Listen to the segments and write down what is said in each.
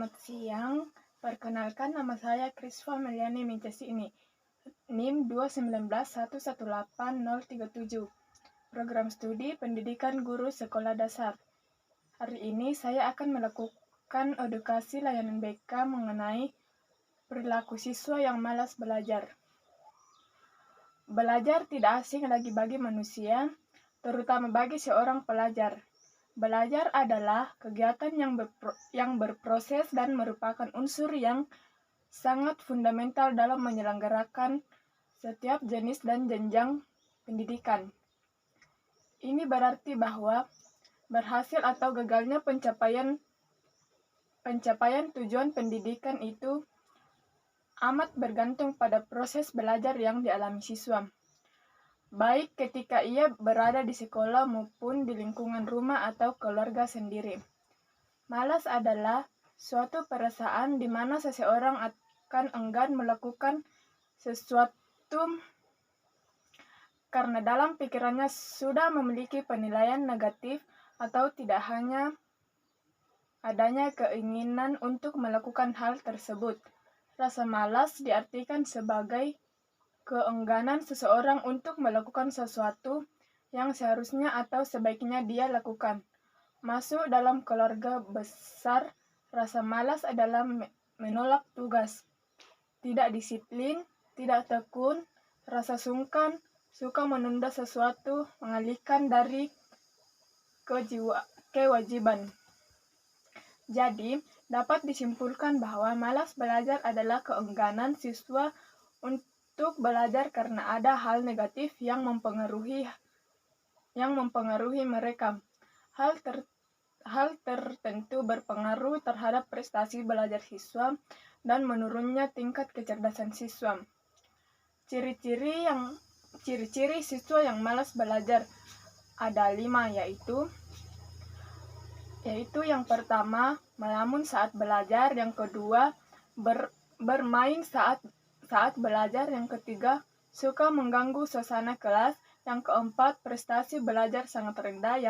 Selamat siang, perkenalkan nama saya Krisfa Meliani Mincesini, NIM 219118037, Program Studi Pendidikan Guru Sekolah Dasar. Hari ini saya akan melakukan edukasi layanan BK mengenai perilaku siswa yang malas belajar. Belajar tidak asing lagi bagi manusia, terutama bagi seorang pelajar. Belajar adalah kegiatan yang berproses dan merupakan unsur yang sangat fundamental dalam menyelenggarakan setiap jenis dan jenjang pendidikan. Ini berarti bahwa berhasil atau gagalnya pencapaian tujuan pendidikan itu amat bergantung pada proses belajar yang dialami siswa, baik ketika ia berada di sekolah maupun di lingkungan rumah atau keluarga sendiri. Malas adalah suatu perasaan di mana seseorang akan enggan melakukan sesuatu karena dalam pikirannya sudah memiliki penilaian negatif atau tidak hanya adanya keinginan untuk melakukan hal tersebut. Rasa malas diartikan sebagai keengganan seseorang untuk melakukan sesuatu yang seharusnya atau sebaiknya dia lakukan. Masuk dalam keluarga besar, rasa malas adalah menolak tugas, tidak disiplin, tidak tekun, rasa sungkan, suka menunda sesuatu, mengalihkan dari kewajiban. Jadi, dapat disimpulkan bahwa malas belajar adalah keengganan siswa untuk belajar karena ada hal negatif yang mempengaruhi mereka. Hal tertentu berpengaruh terhadap prestasi belajar siswa dan menurunnya tingkat kecerdasan siswa. Ciri-ciri siswa yang malas belajar ada 5, yaitu yang pertama, melamun saat belajar, yang kedua, bermain saat belajar, yang ketiga, suka mengganggu suasana kelas, yang keempat, prestasi belajar sangat rendah,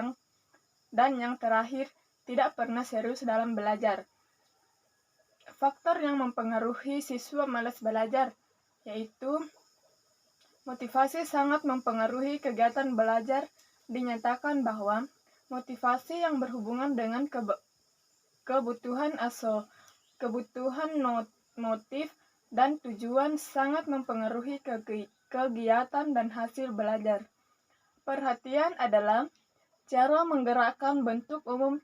dan yang terakhir, tidak pernah serius dalam belajar. Faktor yang mempengaruhi siswa malas belajar yaitu motivasi sangat mempengaruhi kegiatan belajar. Dinyatakan bahwa motivasi yang berhubungan dengan kebutuhan motif dan tujuan sangat mempengaruhi kegiatan dan hasil belajar. Perhatian adalah cara menggerakkan bentuk umum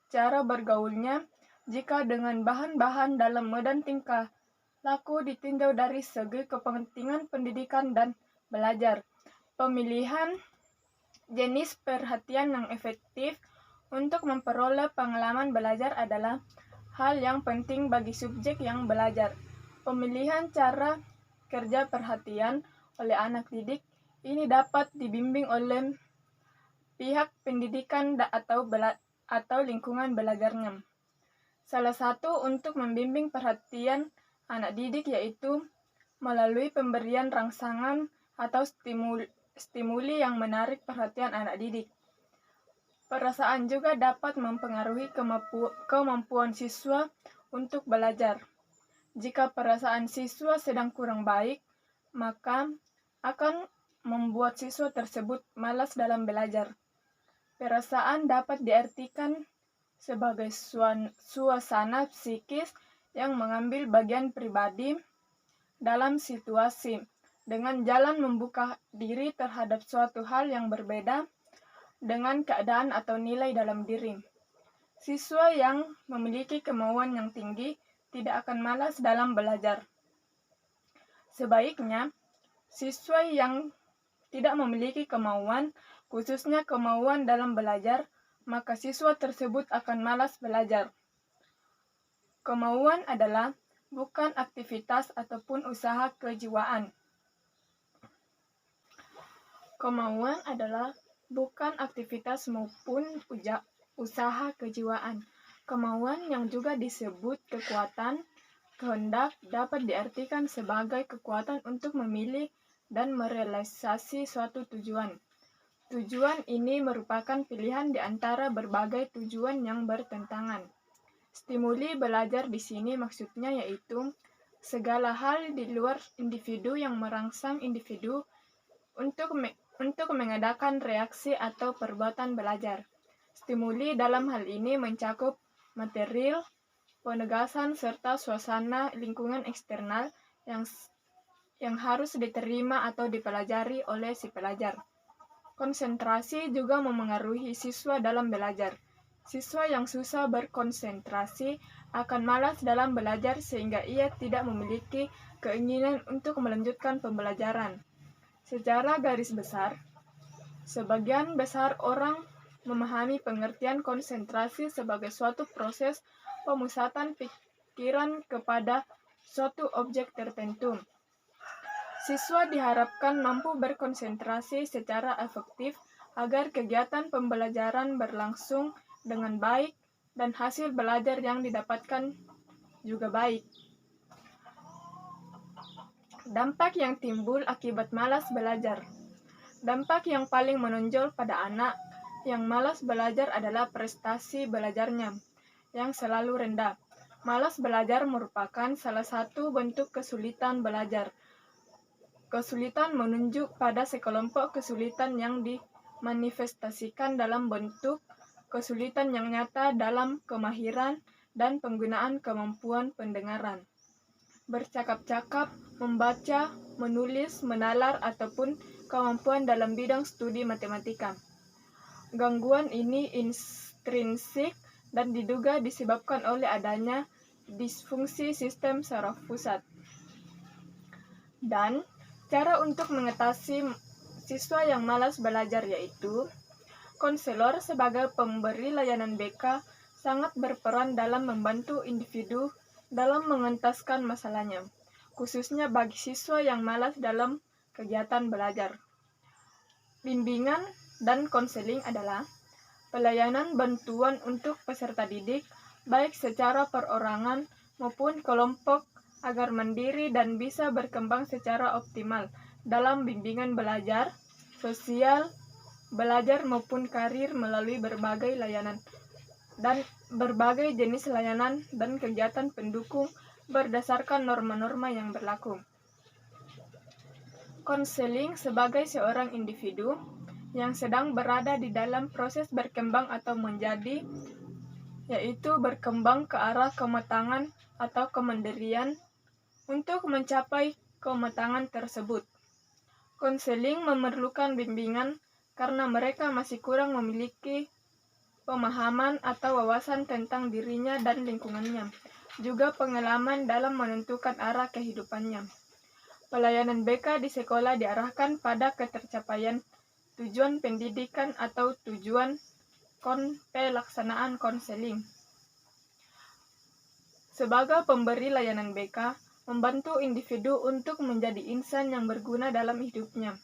cara bergaulnya jika dengan bahan-bahan dalam medan tingkah laku ditinjau dari segi kepentingan pendidikan dan belajar. Pemilihan jenis perhatian yang efektif untuk memperoleh pengalaman belajar adalah hal yang penting bagi subjek yang belajar. Pemilihan cara kerja perhatian oleh anak didik ini dapat dibimbing oleh pihak pendidikan atau lingkungan belajarnya. Salah satu untuk membimbing perhatian anak didik yaitu melalui pemberian rangsangan atau stimuli yang menarik perhatian anak didik. Perasaan juga dapat mempengaruhi kemampuan siswa untuk belajar. Jika perasaan siswa sedang kurang baik, maka akan membuat siswa tersebut malas dalam belajar. Perasaan dapat diartikan sebagai suasana psikis yang mengambil bagian pribadi dalam situasi dengan jalan membuka diri terhadap suatu hal yang berbeda dengan keadaan atau nilai dalam diri. Siswa yang memiliki kemauan yang tinggi tidak akan malas dalam belajar. Sebaliknya, siswa yang tidak memiliki kemauan, khususnya kemauan dalam belajar, maka siswa tersebut akan malas belajar. Kemauan adalah bukan aktivitas ataupun usaha kejiwaan. Kemauan adalah bukan aktivitas maupun usaha kejiwaan. Kemauan yang juga disebut kekuatan, kehendak dapat diartikan sebagai kekuatan untuk memilih dan merealisasi suatu tujuan. Tujuan ini merupakan pilihan di antara berbagai tujuan yang bertentangan. Stimuli belajar di sini maksudnya yaitu segala hal di luar individu yang merangsang individu untuk mengadakan reaksi atau perbuatan belajar. Stimuli dalam hal ini mencakup material, penegasan, serta suasana lingkungan eksternal yang harus diterima atau dipelajari oleh si pelajar. Konsentrasi juga memengaruhi siswa dalam belajar. Siswa yang susah berkonsentrasi akan malas dalam belajar sehingga ia tidak memiliki keinginan untuk melanjutkan pembelajaran. Secara garis besar, sebagian besar orang memahami pengertian konsentrasi sebagai suatu proses pemusatan pikiran kepada suatu objek tertentu. Siswa diharapkan mampu berkonsentrasi secara efektif agar kegiatan pembelajaran berlangsung dengan baik dan hasil belajar yang didapatkan juga baik. Dampak yang timbul akibat malas belajar. Dampak yang paling menonjol pada anak yang malas belajar adalah prestasi belajarnya yang selalu rendah. Malas belajar merupakan salah satu bentuk kesulitan belajar. Kesulitan menunjuk pada sekelompok kesulitan yang dimanifestasikan dalam bentuk kesulitan yang nyata dalam kemahiran dan penggunaan kemampuan pendengaran, bercakap-cakap, membaca, menulis, menalar, ataupun kemampuan dalam bidang studi matematika. Gangguan ini intrinsik dan diduga disebabkan oleh adanya disfungsi sistem saraf pusat. Dan cara untuk mengatasi siswa yang malas belajar yaitu konselor sebagai pemberi layanan BK sangat berperan dalam membantu individu dalam mengentaskan masalahnya, khususnya bagi siswa yang malas dalam kegiatan belajar. Bimbingan dan konseling adalah pelayanan bantuan untuk peserta didik, baik secara perorangan maupun kelompok, agar mandiri dan bisa berkembang secara optimal dalam bimbingan belajar, sosial, belajar maupun karir melalui berbagai layanan dan berbagai jenis layanan dan kegiatan pendukung berdasarkan norma-norma yang berlaku. Konseling sebagai seorang individu yang sedang berada di dalam proses berkembang atau menjadi, yaitu berkembang ke arah kematangan atau kemandirian untuk mencapai kematangan tersebut. Konseling memerlukan bimbingan karena mereka masih kurang memiliki pemahaman atau wawasan tentang dirinya dan lingkungannya, juga pengalaman dalam menentukan arah kehidupannya. Pelayanan BK di sekolah diarahkan pada ketercapaian tujuan pendidikan atau tujuan pelaksanaan konseling. Sebagai pemberi layanan BK, membantu individu untuk menjadi insan yang berguna dalam hidupnya.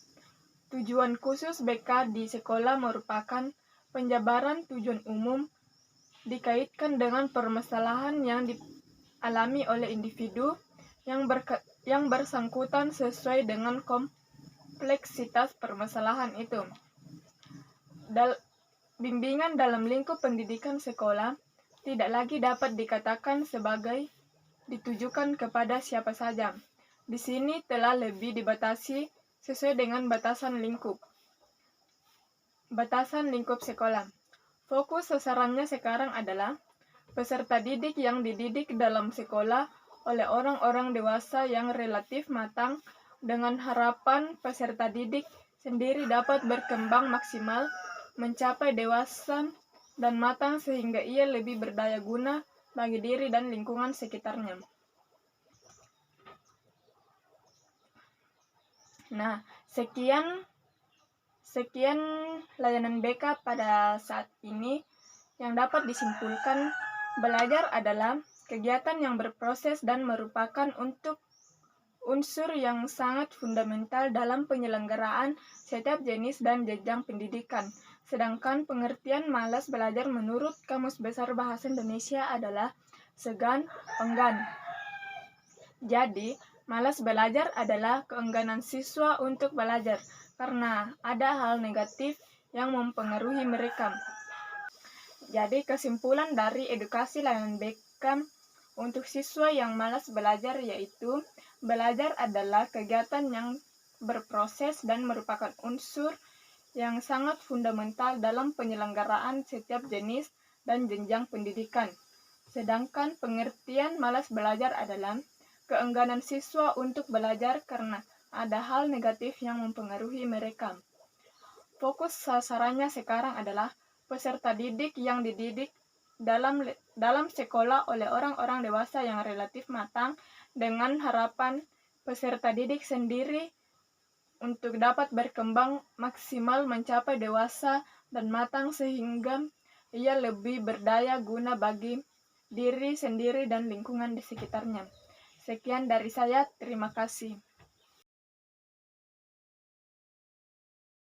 Tujuan khusus BK di sekolah merupakan penjabaran tujuan umum dikaitkan dengan permasalahan yang dialami oleh individu yang bersangkutan sesuai dengan kompleksitas permasalahan itu. Bimbingan dalam lingkup pendidikan sekolah tidak lagi dapat dikatakan sebagai ditujukan kepada siapa saja. Di sini telah lebih dibatasi sesuai dengan batasan lingkup sekolah. Fokus sasarannya sekarang adalah peserta didik yang dididik dalam sekolah oleh orang-orang dewasa yang relatif matang, dengan harapan peserta didik sendiri dapat berkembang maksimal, mencapai dewasa dan matang sehingga ia lebih berdaya guna bagi diri dan lingkungan sekitarnya. Nah, sekian layanan BK pada saat ini. Yang dapat disimpulkan, belajar adalah kegiatan yang berproses dan merupakan unsur yang sangat fundamental dalam penyelenggaraan setiap jenis dan jenjang pendidikan. Sedangkan pengertian malas belajar menurut Kamus Besar Bahasa Indonesia adalah segan, enggan. Jadi, malas belajar adalah keengganan siswa untuk belajar karena ada hal negatif yang mempengaruhi mereka. Jadi kesimpulan dari edukasi layanan Beckham untuk siswa yang malas belajar yaitu belajar adalah kegiatan yang berproses dan merupakan unsur yang sangat fundamental dalam penyelenggaraan setiap jenis dan jenjang pendidikan. Sedangkan pengertian malas belajar adalah keengganan siswa untuk belajar karena ada hal negatif yang mempengaruhi mereka. Fokus sasarannya sekarang adalah peserta didik yang dididik dalam sekolah oleh orang-orang dewasa yang relatif matang dengan harapan peserta didik sendiri untuk dapat berkembang maksimal mencapai dewasa dan matang sehingga ia lebih berdaya guna bagi diri sendiri dan lingkungan di sekitarnya. Sekian dari saya, terima kasih.